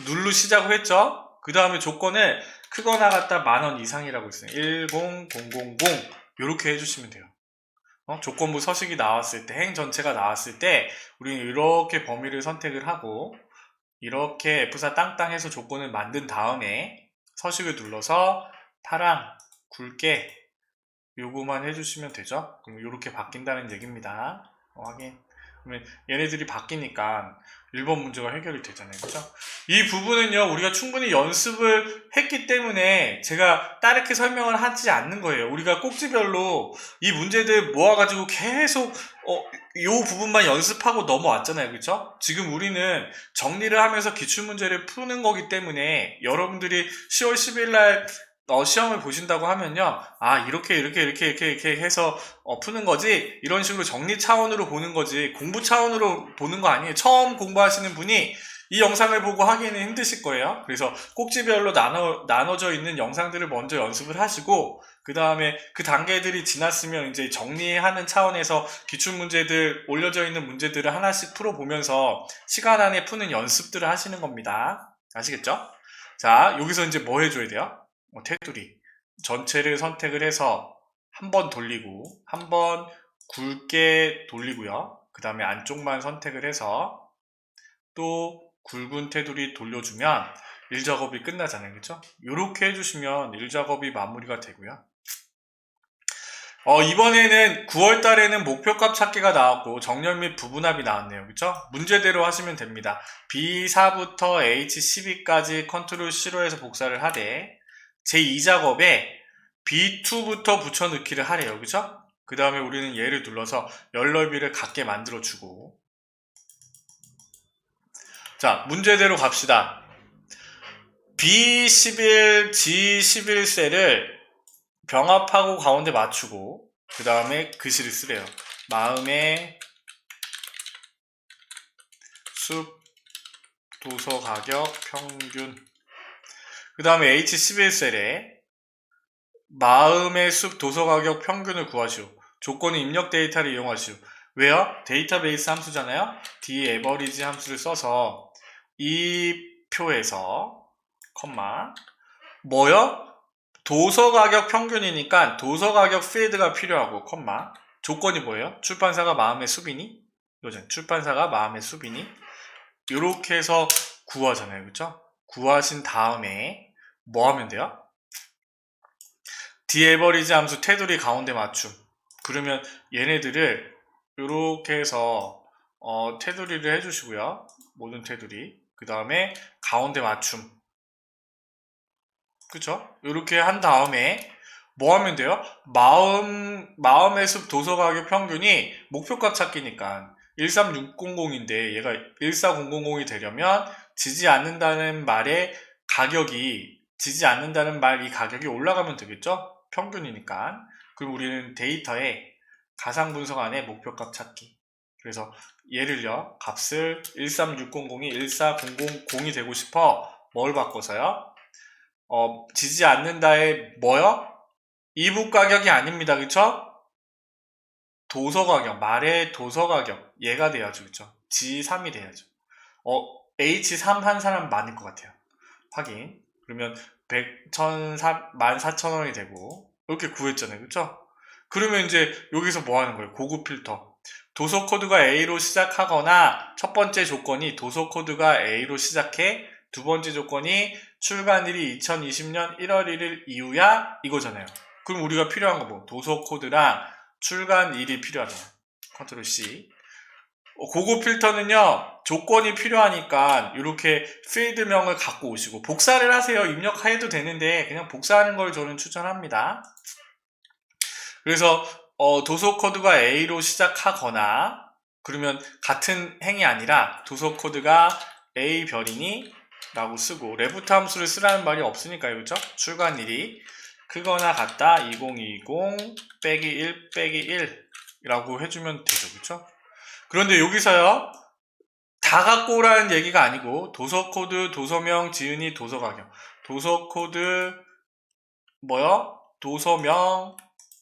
누르시자고 했죠. 그 다음에 조건을 크거나 같다 10,000원 이상이라고 했어요. 10000 이렇게 해주시면 돼요. 조건부 서식이 나왔을 때, 행 전체가 나왔을 때 우리는 이렇게 범위를 선택을 하고 이렇게 F4 땅땅 해서 조건을 만든 다음에 서식을 눌러서 파랑 굵게 요거만 해주시면 되죠. 그럼 이렇게 바뀐다는 얘기입니다. 확인. 그러면 얘네들이 바뀌니까 1번 문제가 해결이 되잖아요. 그죠? 이 부분은요, 우리가 충분히 연습을 했기 때문에 제가 다르게 설명을 하지 않는 거예요. 우리가 꼭지별로 이 문제들 모아가지고 계속, 요 부분만 연습하고 넘어왔잖아요. 그죠? 지금 우리는 정리를 하면서 기출문제를 푸는 거기 때문에 여러분들이 10월 10일 날 시험을 보신다고 하면요. 아, 이렇게 해서 푸는 거지. 이런 식으로 정리 차원으로 보는 거지. 공부 차원으로 보는 거 아니에요. 처음 공부하시는 분이 이 영상을 보고 하기에는 힘드실 거예요. 그래서 꼭지별로 나눠져 있는 영상들을 먼저 연습을 하시고, 그 다음에 그 단계들이 지났으면 이제 정리하는 차원에서 기출문제들, 올려져 있는 문제들을 하나씩 풀어보면서 시간 안에 푸는 연습들을 하시는 겁니다. 아시겠죠? 자, 여기서 이제 뭐 해줘야 돼요? 테두리 전체를 선택을 해서 한 번 돌리고 한 번 굵게 돌리고요. 그 다음에 안쪽만 선택을 해서 또 굵은 테두리 돌려주면 일작업이 끝나잖아요. 그쵸? 이렇게 해주시면 일작업이 마무리가 되고요. 이번에는 9월 달에는 목표값 찾기가 나왔고 정렬 및 부분합이 나왔네요. 그쵸? 문제대로 하시면 됩니다. B4부터 H12까지 컨트롤 C로 해서 복사를 하되 제2작업에 B2부터 붙여넣기를 하래요. 그죠? 그 다음에 우리는 얘를 눌러서 열 넓이를 같게 만들어주고, 자, 문제대로 갑시다. B11, G11셀을 병합하고 가운데 맞추고 그 다음에 글씨를 쓰래요. 마음의 숲 도서 가격 평균. 그 다음에 H11셀에 마음의 숲 도서 가격 평균을 구하시오. 조건은 입력 데이터를 이용하시오. 왜요? 데이터베이스 함수잖아요. daverage 함수를 써서 이 표에서 컴마 뭐요? 도서 가격 평균이니까 도서 가격 필드가 필요하고 컴마 조건이 뭐예요? 출판사가 마음의 숲이니? 이거죠. 출판사가 마음의 숲이니? 이렇게 해서 구하잖아요. 그쵸? 구하신 다음에 뭐 하면 돼요? 디에버리지 함수 테두리 가운데 맞춤. 그러면 얘네들을 이렇게 해서 테두리를 해주시고요. 모든 테두리. 그 다음에 가운데 맞춤. 그쵸? 이렇게 한 다음에 뭐 하면 돼요? 마음의 숲 도서 가격 평균이 목표값 찾기니까 13600인데 얘가 14000이 되려면 지지 않는다는 말의 가격이 지지 않는다는 말 이 가격이 올라가면 되겠죠? 평균이니까. 그럼 우리는 데이터에 가상 분석 안에 목표값 찾기. 그래서 얘를요, 값을 13600이 14000이 되고 싶어. 뭘 바꿔서요? 지지 않는다의 뭐요? 이북 가격이 아닙니다. 그쵸? 도서 가격, 말의 도서 가격. 얘가 돼야죠. 그쵸? G3이 돼야죠. H3 한 사람 많을 것 같아요. 확인. 그러면 14,000원이 되고, 이렇게 구했잖아요. 그쵸? 그러면 이제 여기서 뭐 하는 거예요? 고급 필터. 도서 코드가 A로 시작하거나, 첫 번째 조건이 도서 코드가 A로 시작해, 두 번째 조건이 출간일이 2020년 1월 1일 이후야? 이거잖아요. 그럼 우리가 필요한 거 뭐? 도서 코드랑 출간일이 필요하잖아요. 컨트롤 C. 고급 필터는요, 조건이 필요하니까 이렇게 필드명을 갖고 오시고 복사를 하세요. 입력해도 되는데 그냥 복사하는 걸 저는 추천합니다. 그래서 도서 코드가 A로 시작하거나 그러면 같은 행이 아니라 도서 코드가 A 별이니 라고 쓰고 레프트 함수를 쓰라는 말이 없으니까요. 그렇죠? 출간일이 크거나 같다 2020 빼기 1 빼기 1 라고 해주면 되죠. 그렇죠? 그런데 여기서요, 다 갖고 오라는 얘기가 아니고 도서 코드, 도서명, 지은이, 도서 가격. 도서 코드 뭐요? 도서명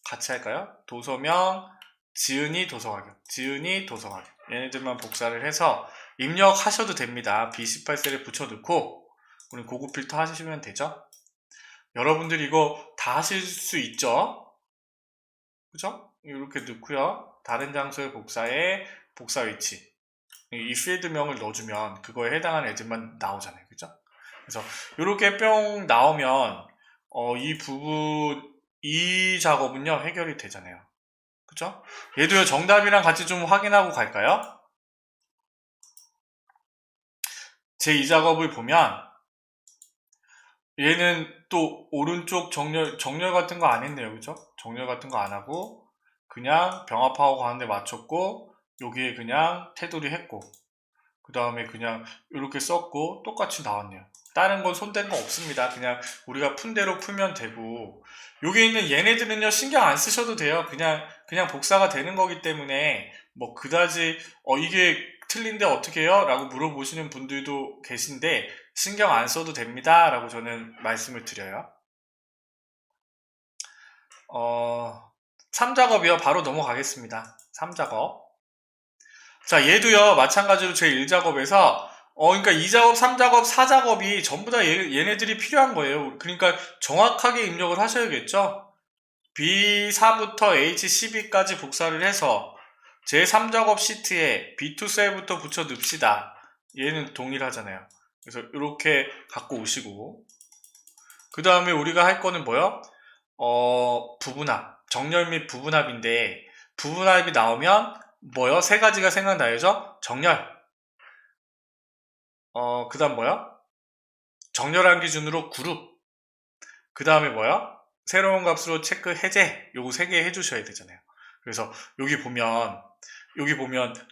같이 할까요? 도서명, 지은이, 도서 가격. 지은이, 도서 가격. 얘네들만 복사를 해서 입력하셔도 됩니다. B18셀에 붙여넣고 우리 고급 필터 하시면 되죠? 여러분들 이거 다 하실 수 있죠? 그죠? 이렇게 넣고요. 다른 장소의 복사에 복사 위치. 이 필드명을 넣어주면 그거에 해당하는 애들만 나오잖아요. 그죠? 그래서 이렇게 뿅 나오면 이 작업은요 해결이 되잖아요. 그죠? 얘도요 정답이랑 같이 좀 확인하고 갈까요? 제 이 작업을 보면 얘는 또 오른쪽 정렬 같은 거 안 했네요. 그죠? 정렬 같은 거 안 하고 그냥 병합하고 가는데 맞췄고 여기에 그냥 테두리 했고 그 다음에 그냥 이렇게 썼고 똑같이 나왔네요. 다른 건 손댄 거 없습니다. 그냥 우리가 푼 대로 풀면 되고 여기 있는 얘네들은요 신경 안 쓰셔도 돼요. 그냥 복사가 되는 거기 때문에 뭐 그다지 이게 틀린데 어떻게 해요? 라고 물어보시는 분들도 계신데 신경 안 써도 됩니다. 라고 저는 말씀을 드려요. 3작업이요. 바로 넘어가겠습니다. 3작업. 자, 얘도요, 마찬가지로 제 1작업에서, 그러니까 2작업, 3작업, 4작업이 전부 다 얘네들이 필요한 거예요. 그러니까 정확하게 입력을 하셔야겠죠? B4부터 H12까지 복사를 해서 제 3작업 시트에 B2 셀부터 붙여 넣읍시다. 얘는 동일하잖아요. 그래서 이렇게 갖고 오시고, 그 다음에 우리가 할 거는 뭐요? 부분합. 정렬 및 부분합인데, 부분합이 나오면 뭐요? 세 가지가 생각나야죠? 정렬. 그 다음 뭐요? 정렬한 기준으로 그룹. 그 다음에 뭐요? 새로운 값으로 체크 해제. 요거 세 개 해주셔야 되잖아요. 그래서 여기 보면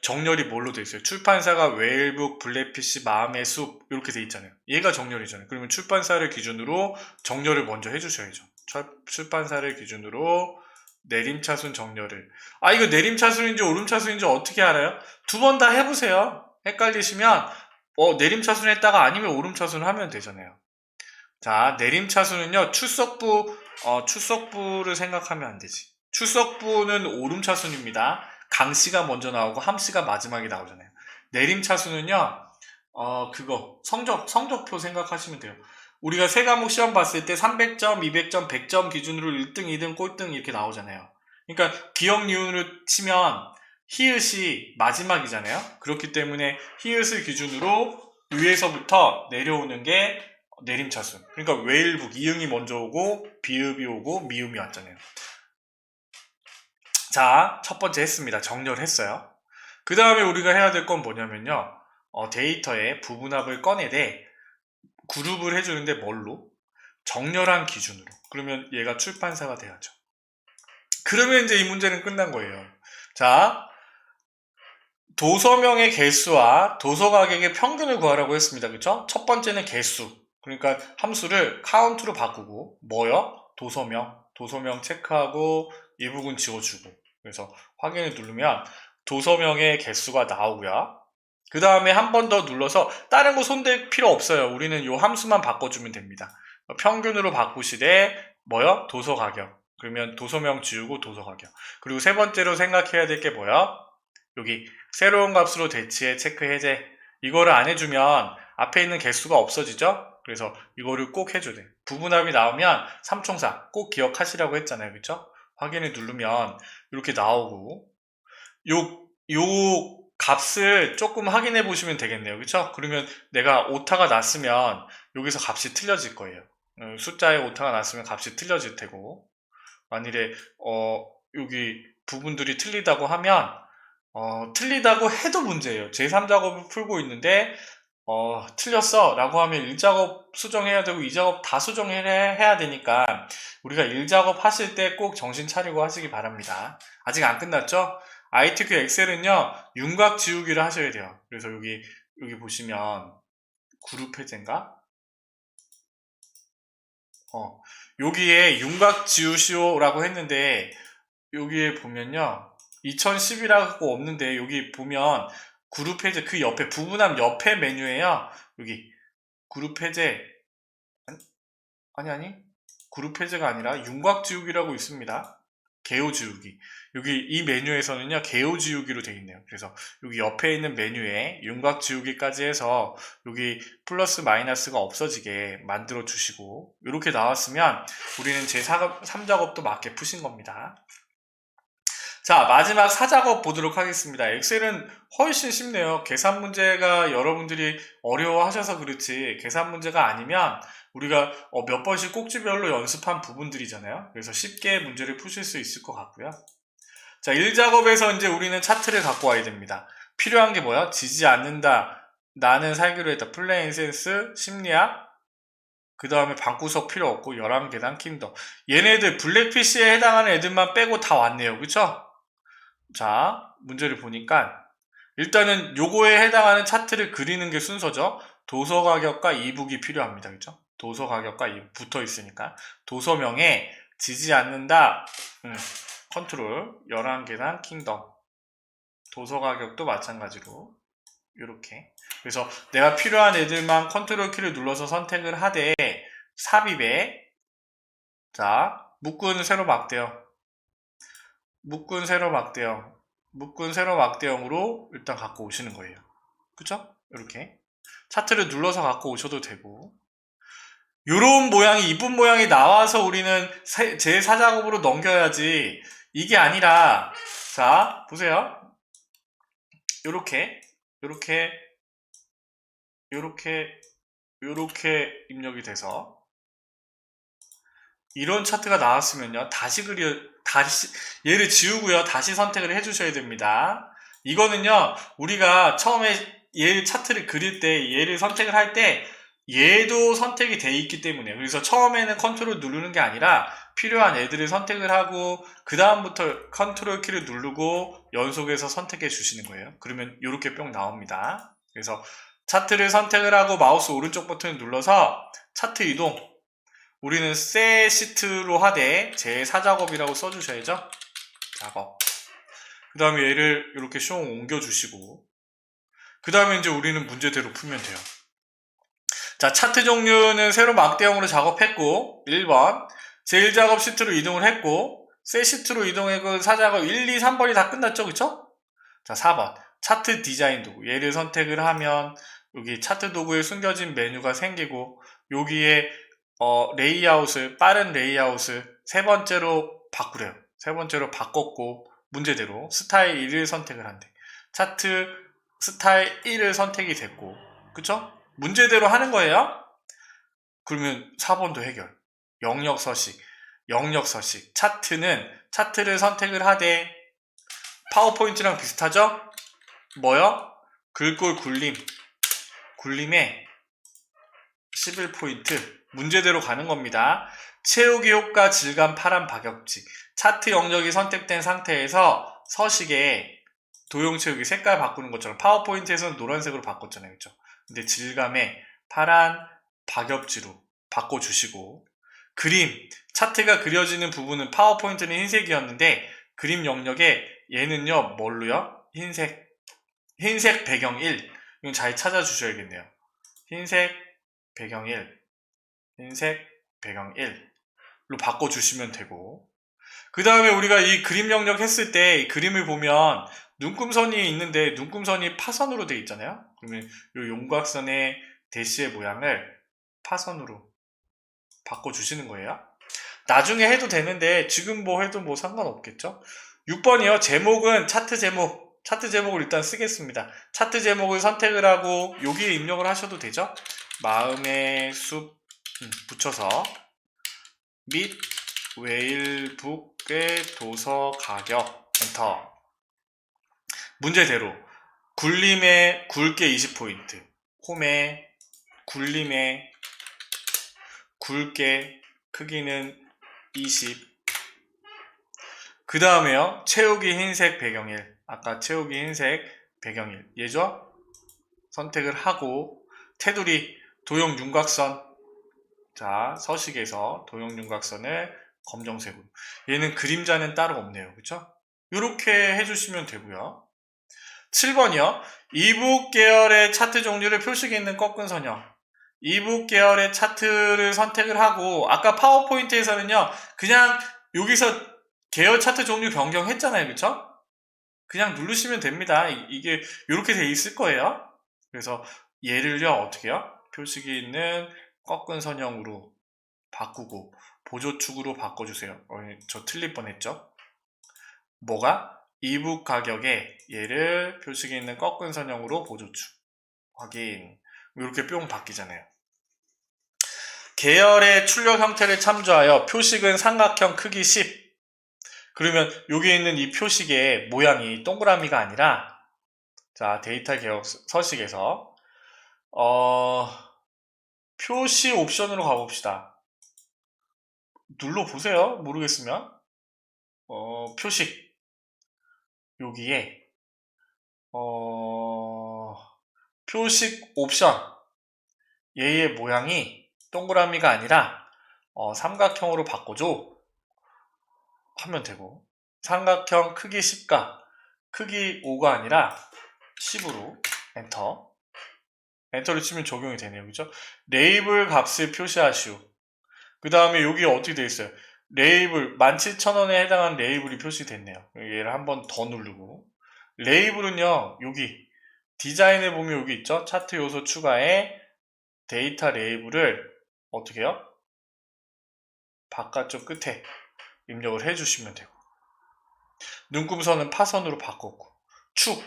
정렬이 뭘로 돼 있어요? 출판사가 웨일북, 블랙피쉬, 마음의 숲 이렇게 돼 있잖아요. 얘가 정렬이잖아요. 그러면 출판사를 기준으로 정렬을 먼저 해주셔야죠. 출판사를 기준으로 내림차순 정렬을. 이거 내림차순인지 오름차순인지 어떻게 알아요? 두 번 다 해보세요. 헷갈리시면 내림차순 했다가 아니면 오름차순 하면 되잖아요. 자, 내림차순은요 출석부를 생각하면 안 되지. 출석부는 오름차순입니다. 강씨가 먼저 나오고 함씨가 마지막에 나오잖아요. 내림차순은요 그거 성적표 생각하시면 돼요. 우리가 세 과목 시험 봤을 때 300점, 200점, 100점 기준으로 1등, 2등, 꼴등 이렇게 나오잖아요. 그러니까 기억 니은으로 치면 히읗이 마지막이잖아요. 그렇기 때문에 히읗을 기준으로 위에서부터 내려오는 게 내림차순. 그러니까 웨일북 이응이 먼저 오고 비읍이 오고 미음이 왔잖아요. 자, 첫 번째 했습니다. 정렬했어요. 그 다음에 우리가 해야 될 건 뭐냐면요. 데이터에 부분합을 꺼내되 그룹을 해주는데 뭘로? 정렬한 기준으로. 그러면 얘가 출판사가 돼야죠. 그러면 이제 이 문제는 끝난 거예요. 자, 도서명의 개수와 도서 가격의 평균을 구하라고 했습니다. 그쵸? 첫 번째는 개수. 그러니까 함수를 카운트로 바꾸고 뭐요? 도서명 체크하고 이 부분 지워주고 그래서 확인을 누르면 도서명의 개수가 나오고요. 그 다음에 한 번 더 눌러서 다른 거 손댈 필요 없어요. 우리는 이 함수만 바꿔주면 됩니다. 평균으로 바꾸시되 뭐요? 도서 가격. 그러면 도서명 지우고 도서 가격. 그리고 세 번째로 생각해야 될 게 뭐요? 여기 새로운 값으로 대치해 체크 해제. 이거를 안 해주면 앞에 있는 개수가 없어지죠? 그래서 이거를 꼭 해줘야 돼. 부분합이 나오면 삼총사 꼭 기억하시라고 했잖아요. 그쵸? 확인을 누르면 이렇게 나오고 요 값을 조금 확인해 보시면 되겠네요. 그쵸? 그러면 내가 오타가 났으면 여기서 값이 틀려질 거예요. 숫자에 오타가 났으면 값이 틀려질 테고 만일에 여기 부분들이 틀리다고 하면 틀리다고 해도 문제예요. 제3작업을 풀고 있는데 틀렸어 라고 하면 1작업 수정해야 되고 2작업 다 수정해야 되니까 우리가 1작업 하실 때 꼭 정신 차리고 하시기 바랍니다. 아직 안 끝났죠? ITQ 엑셀은요 윤곽 지우기를 하셔야 돼요. 그래서 여기 보시면 그룹 해제인가? 여기에 윤곽 지우시오라고 했는데 여기에 보면요 2010이라고 없는데 여기 보면 그룹 해제 그 옆에 부분함 옆에 메뉴에요 여기 그룹 해제 아니 그룹 해제가 아니라 윤곽 지우기라고 있습니다. 개요 지우기. 여기 이 메뉴에서는요 개요 지우기로 되어 있네요. 그래서 여기 옆에 있는 메뉴에 윤곽 지우기까지 해서 여기 플러스 마이너스가 없어지게 만들어 주시고 이렇게 나왔으면 우리는 제3작업도 맞게 푸신 겁니다. 자, 마지막 4작업 보도록 하겠습니다. 엑셀은 훨씬 쉽네요. 계산 문제가 여러분들이 어려워하셔서 그렇지 계산 문제가 아니면 우리가 몇 번씩 꼭지별로 연습한 부분들이잖아요. 그래서 쉽게 문제를 푸실 수 있을 것 같고요. 자, 1작업에서 이제 우리는 차트를 갖고 와야 됩니다. 필요한 게 뭐야? 지지 않는다. 나는 살기로 했다. 플레인 센스, 심리학, 그 다음에 방구석 필요 없고 11계단 킹덤. 얘네들 블랙피쉬에 해당하는 애들만 빼고 다 왔네요. 그쵸? 자, 문제를 보니까 일단은 요거에 해당하는 차트를 그리는 게 순서죠. 도서 가격과 이북이 필요합니다. 그쵸? 도서 가격과 이북 붙어 있으니까. 도서명에 지지 않는다. 컨트롤 11계단 킹덤. 도서 가격도 마찬가지로 이렇게. 그래서 내가 필요한 애들만 컨트롤 키를 눌러서 선택을 하되 삽입에 자 묶은 세로 막대형 묶은 세로 막대형 묶은 세로 막대형으로 일단 갖고 오시는 거예요. 그쵸? 이렇게 차트를 눌러서 갖고 오셔도 되고 요런 모양이 이쁜 모양이 나와서 우리는 제4작업으로 넘겨야지 이게 아니라 자 보세요. 요렇게 요렇게 요렇게 요렇게 입력이 돼서 이런 차트가 나왔으면요 다시 얘를 지우고요 다시 선택을 해주셔야 됩니다. 이거는요 우리가 처음에 얘 차트를 그릴 때 얘를 선택을 할 때 얘도 선택이 돼 있기 때문에 그래서 처음에는 컨트롤 누르는 게 아니라 필요한 애들을 선택을 하고 그 다음부터 컨트롤 키를 누르고 연속해서 선택해 주시는 거예요. 그러면 이렇게 뿅 나옵니다. 그래서 차트를 선택을 하고 마우스 오른쪽 버튼을 눌러서 차트 이동 우리는 새 시트로 하되 제4작업이라고 써주셔야죠. 작업. 그 다음에 얘를 이렇게 숑 옮겨주시고 그 다음에 이제 우리는 문제대로 풀면 돼요. 자, 차트 종류는 세로 막대형으로 작업했고 1번 제1작업 시트로 이동을 했고 새 시트로 이동했고 4작업 1, 2, 3번이 다 끝났죠. 그쵸? 자, 4번 차트 디자인 도구 얘를 선택을 하면 여기 차트 도구에 숨겨진 메뉴가 생기고 여기에 레이아웃을 빠른 레이아웃을 세 번째로 바꾸래요. 세 번째로 바꿨고 문제대로 스타일 1을 선택을 한대. 차트 스타일 1을 선택이 됐고 그쵸? 문제대로 하는 거예요. 그러면 4번도 해결. 영역서식 차트는 차트를 선택을 하되 파워포인트랑 비슷하죠? 뭐요? 글꼴 굴림에 11포인트 문제대로 가는 겁니다. 채우기 효과 질감 파란 박역지 차트 영역이 선택된 상태에서 서식에 도형 채우기 색깔 바꾸는 것처럼 파워포인트에서는 노란색으로 바꿨잖아요. 그렇죠? 근데 질감에 파란 박엽지로 바꿔주시고 그림 차트가 그려지는 부분은 파워포인트는 흰색이었는데 그림 영역에 얘는요 뭘로요? 흰색 배경 1 이건 잘 찾아주셔야겠네요. 흰색 배경 1로 바꿔주시면 되고 그 다음에 우리가 이 그림 영역 했을 때 이 그림을 보면 눈금선이 있는데 눈금선이 파선으로 되어 있잖아요. 그러면 이 용곽선의 대시의 모양을 파선으로 바꿔주시는 거예요. 나중에 해도 되는데 지금 뭐 해도 뭐 상관없겠죠. 6번이요. 제목은 차트 제목을 일단 쓰겠습니다. 차트 제목을 선택을 하고 여기에 입력을 하셔도 되죠. 마음의 숲 붙여서 및 웨일북의 도서 가격 엔터. 문제대로 굴림에 굵게 20포인트 홈에 굴림에 굵게 크기는 20. 그 다음에요 채우기 흰색 배경 1 아까 채우기 흰색 배경 1 얘죠. 선택을 하고 테두리 도형 윤곽선 자 서식에서 도형 윤곽선을 검정색으로 얘는 그림자는 따로 없네요. 그쵸? 이렇게 해주시면 되고요. 7번이요. 이북 계열의 차트 종류를 표식에 있는 꺾은 선형 이북 계열의 차트를 선택을 하고 아까 파워포인트에서는요 그냥 여기서 계열 차트 종류 변경했잖아요. 그쵸? 그냥 누르시면 됩니다. 이게 이렇게 돼 있을 거예요. 그래서 얘를요 어떻게 해요? 표식이 있는 꺾은 선형으로 바꾸고 보조축으로 바꿔주세요. 저 틀릴 뻔했죠? 뭐가? 이북 가격에 얘를 표식이 있는 꺾은 선형으로 보조축 확인 이렇게 뿅 바뀌잖아요. 계열의 출력 형태를 참조하여 표식은 삼각형 크기 10 그러면 여기 있는 이 표식의 모양이 동그라미가 아니라 자 데이터 개혁 서식에서 표시 옵션으로 가봅시다. 눌러보세요. 모르겠으면. 표식. 여기에, 표식 옵션. 얘의 모양이 동그라미가 아니라, 삼각형으로 바꿔줘. 하면 되고. 삼각형 크기 10가, 크기 5가 아니라 10으로 엔터. 엔터를 치면 적용이 되네요. 그죠? 레이블 값을 표시하시오. 그 다음에 여기 어떻게 되어 있어요? 레이블 17,000원에 해당하는 레이블이 표시됐네요. 얘를 한번 더 누르고 레이블은요 여기 디자인에 보면 여기 있죠? 차트 요소 추가에 데이터 레이블을 어떻게 해요? 바깥쪽 끝에 입력을 해주시면 되고 눈금선은 파선으로 바꿨고 축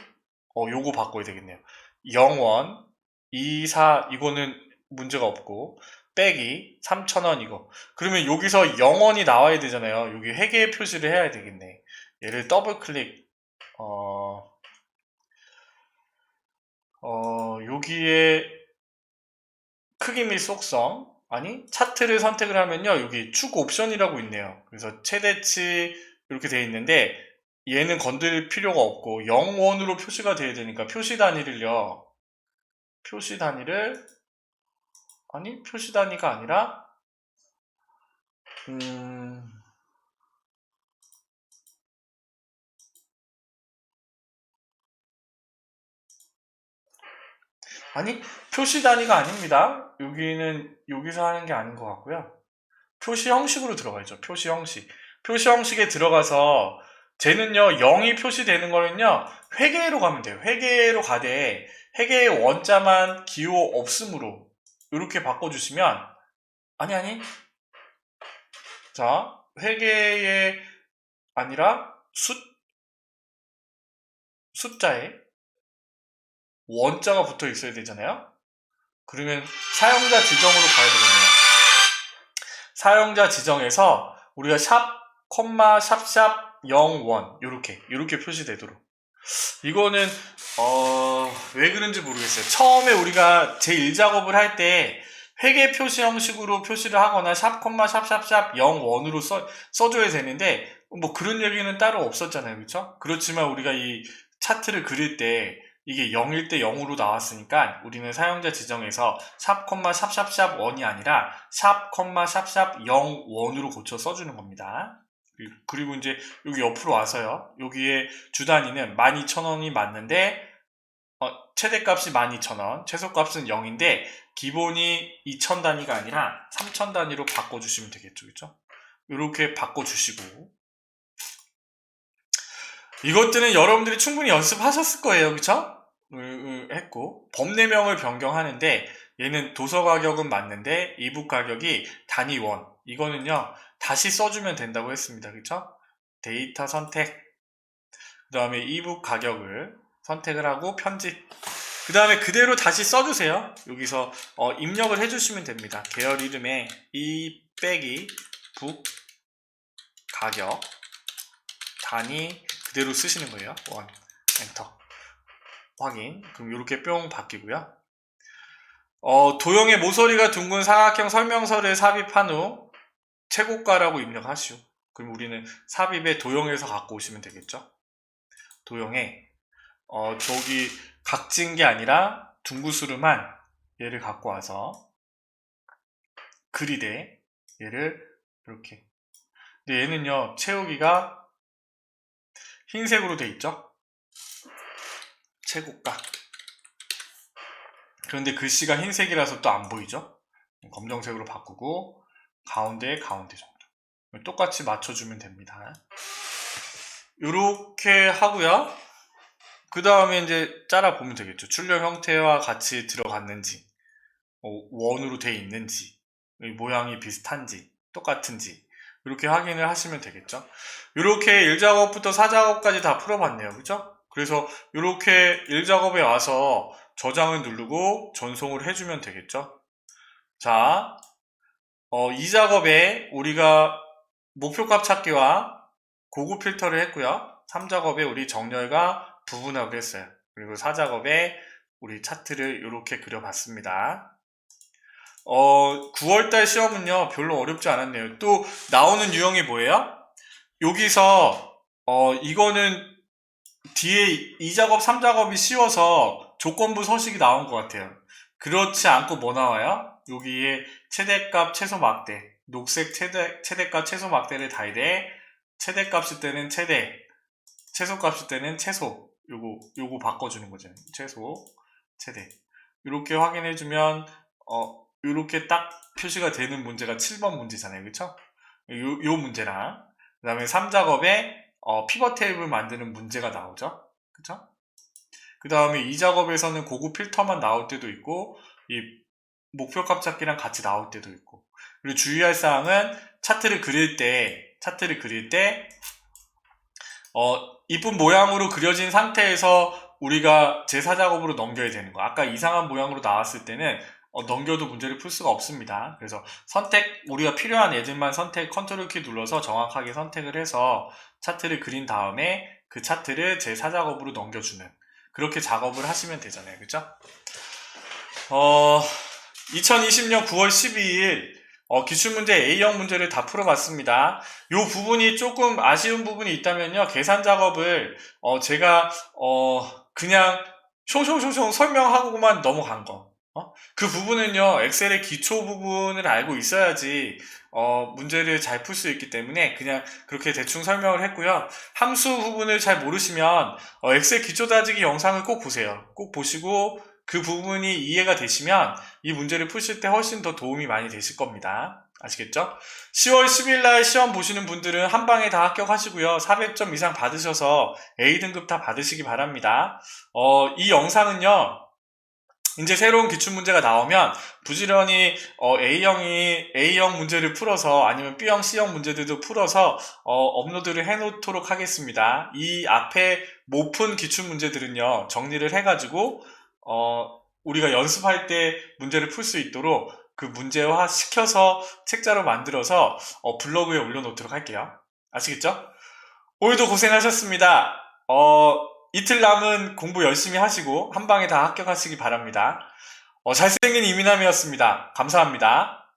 요거 바꿔야 되겠네요. 0원 2, 4 이거는 문제가 없고 빼기 3,000원 이거 그러면 여기서 0원이 나와야 되잖아요. 여기 회계 표시를 해야 되겠네. 얘를 더블 클릭 여기에 크기 및 속성 아니 차트를 선택을 하면요 여기 축 옵션이라고 있네요. 그래서 최대치 이렇게 되어 있는데 얘는 건드릴 필요가 없고 0원으로 표시가 돼야 되니까 표시 단위를 표시 단위가 아니라 아니 표시 단위가 아닙니다. 여기서 하는 게 아닌 것 같고요. 표시 형식으로 들어가야죠. 표시 형식. 표시 형식에 들어가서 쟤는요 0이 표시되는 거는요 회계로 가면 돼요. 회계로 가되 회계의 원자만 기호 없음으로 이렇게 바꿔주시면 아니 자 회계에 아니라 숫자에 원자가 붙어 있어야 되잖아요. 그러면 사용자 지정으로 가야 되겠네요. 사용자 지정에서 우리가 샵, 콤마, 샵샵 0원 요렇게 표시되도록 이거는 왜 그런지 모르겠어요. 처음에 우리가 제1작업을 할 때 회계 표시 형식으로 표시를 하거나 샵, 콤마, 샵샵샵 0원으로 써줘야 되는데 뭐 그런 얘기는 따로 없었잖아요. 그렇죠? 그렇지만 우리가 이 차트를 그릴 때 이게 0일 때 0으로 나왔으니까 우리는 사용자 지정에서 샵, 샵샵샵 1이 아니라 샵, 샵샵 0원으로 고쳐 써주는 겁니다. 그리고 이제 여기 옆으로 와서요. 여기에 주 단위는 12,000원이 맞는데 최대값이 12,000원, 최소값은 0인데 기본이 2,000단위가 아니라 3,000단위로 바꿔주시면 되겠죠. 그렇죠? 이렇게 바꿔주시고 이것들은 여러분들이 충분히 연습하셨을 거예요. 그렇죠? 했고 법내명을 변경하는데 얘는 도서 가격은 맞는데 이북 가격이 단위 원 이거는요 다시 써주면 된다고 했습니다. 그쵸? 데이터 선택 그 다음에 이북 가격을 선택을 하고 편집 그 다음에 그대로 다시 써주세요. 여기서 입력을 해주시면 됩니다. 계열 이름에 이 빼기 북 가격 단위 그대로 쓰시는 거예요. 원 엔터 확인. 그럼 이렇게 뿅 바뀌고요. 도형의 모서리가 둥근 사각형 설명서를 삽입한 후 최고가라고 입력하시오. 그럼 우리는 삽입에 도형에서 갖고 오시면 되겠죠. 도형에 저기 각진 게 아니라 둥구스름한 얘를 갖고 와서 그리드에 얘를 이렇게 근데 얘는요 채우기가 흰색으로 돼 있죠. 최고가 그런데 글씨가 흰색이라서 또 안 보이죠. 검정색으로 바꾸고 가운데 정도 똑같이 맞춰주면 됩니다. 이렇게 하고요. 그 다음에 이제 짜라 보면 되겠죠. 출력 형태와 같이 들어갔는지 원으로 돼 있는지 모양이 비슷한지 똑같은지 이렇게 확인을 하시면 되겠죠. 이렇게 1작업부터 4작업까지 다 풀어봤네요. 그죠? 그래서 이렇게 1작업에 와서 저장을 누르고 전송을 해주면 되겠죠. 자, 2작업에 우리가 목표값 찾기와 고급 필터를 했고요. 3작업에 우리 정렬과 부분하고 했어요. 그리고 4작업에 우리 차트를 이렇게 그려봤습니다. 9월달 시험은요, 별로 어렵지 않았네요. 또 나오는 유형이 뭐예요? 여기서, 이거는 뒤에 2작업, 3작업이 쉬워서 조건부 서식이 나온 것 같아요. 그렇지 않고 뭐 나와요? 여기에 최대값, 최소 막대. 녹색 최대값, 최소 막대를 달되, 최대값일 때는 최대, 최소값일 때는 최소. 요거 바꿔주는 거죠. 최소, 최대. 이렇게 확인해주면, 이렇게 딱 표시가 되는 문제가 7번 문제잖아요. 그쵸? 요 문제랑, 그 다음에 3작업에 피벗 테이블 만드는 문제가 나오죠. 그쵸? 그 다음에 이 작업에서는 고급 필터만 나올 때도 있고, 이 목표값 찾기랑 같이 나올 때도 있고. 그리고 주의할 사항은 차트를 그릴 때, 이쁜 모양으로 그려진 상태에서 우리가 제4작업으로 넘겨야 되는 거. 아까 이상한 모양으로 나왔을 때는 넘겨도 문제를 풀 수가 없습니다. 그래서 우리가 필요한 애들만 컨트롤 키 눌러서 정확하게 선택을 해서 차트를 그린 다음에 그 차트를 제4작업으로 넘겨주는 그렇게 작업을 하시면 되잖아요. 그죠? 2020년 9월 12일 기출문제 A형 문제를 다 풀어봤습니다. 요 부분이 조금 아쉬운 부분이 있다면요. 계산 작업을 제가 그냥 숑숑숑숑 설명하고만 넘어간 거. 그 부분은요, 엑셀의 기초 부분을 알고 있어야지, 문제를 잘 풀 수 있기 때문에 그냥 그렇게 대충 설명을 했고요. 함수 부분을 잘 모르시면, 엑셀 기초 다지기 영상을 꼭 보세요. 꼭 보시고, 그 부분이 이해가 되시면 이 문제를 푸실 때 훨씬 더 도움이 많이 되실 겁니다. 아시겠죠? 10월 10일 날 시험 보시는 분들은 한 방에 다 합격하시고요. 400점 이상 받으셔서 A등급 다 받으시기 바랍니다. 이 영상은요, 이제 새로운 기출문제가 나오면 부지런히 A형 문제를 풀어서 아니면 B형, C형 문제들도 풀어서 업로드를 해놓도록 하겠습니다. 이 앞에 못 푼 기출문제들은요, 정리를 해가지고 우리가 연습할 때 문제를 풀 수 있도록 그 문제화 시켜서 책자로 만들어서 블로그에 올려놓도록 할게요. 아시겠죠? 오늘도 고생하셨습니다. 이틀 남은 공부 열심히 하시고 한 방에 다 합격하시기 바랍니다. 잘생긴 이민남이었습니다. 감사합니다.